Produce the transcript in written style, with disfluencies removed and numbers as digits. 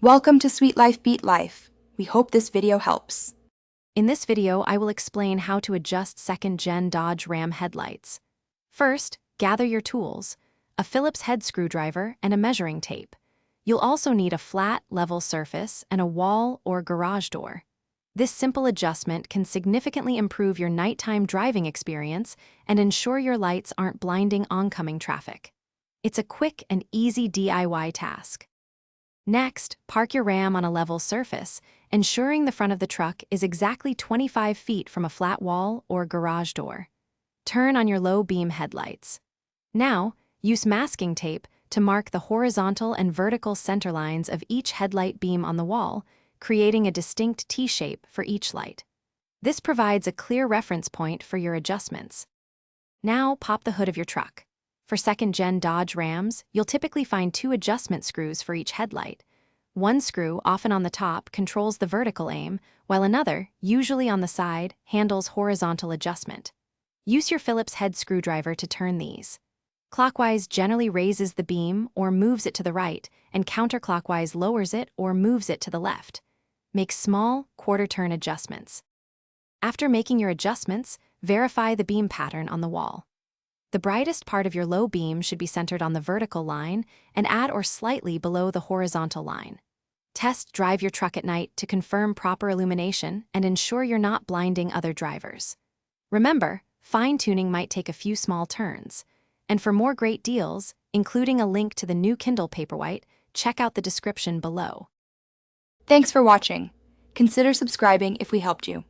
Welcome to Sweet Life Beat Life. We hope this video helps. In this video, I will explain how to adjust second-gen Dodge Ram headlights. First, gather your tools, a Phillips head screwdriver and a measuring tape. You'll also need a flat, level surface and a wall or garage door. This simple adjustment can significantly improve your nighttime driving experience and ensure your lights aren't blinding oncoming traffic. It's a quick and easy DIY task. Next, park your Ram on a level surface, ensuring the front of the truck is exactly 25 feet from a flat wall or garage door. Turn on your low-beam headlights. Now, use masking tape to mark the horizontal and vertical center lines of each headlight beam on the wall, creating a distinct T-shape for each light. This provides a clear reference point for your adjustments. Now, pop the hood of your truck. For second-gen Dodge Rams, you'll typically find 2 adjustment screws for each headlight. One screw, often on the top, controls the vertical aim, while another, usually on the side, handles horizontal adjustment. Use your Phillips head screwdriver to turn these. Clockwise generally raises the beam or moves it to the right, and counterclockwise lowers it or moves it to the left. Make small, quarter-turn adjustments. After making your adjustments, verify the beam pattern on the wall. The brightest part of your low beam should be centered on the vertical line and at or slightly below the horizontal line. Test drive your truck at night to confirm proper illumination and ensure you're not blinding other drivers. Remember, fine-tuning might take a few small turns. And for more great deals, including a link to the new Kindle Paperwhite, check out the description below. Thanks for watching. Consider subscribing if we helped you.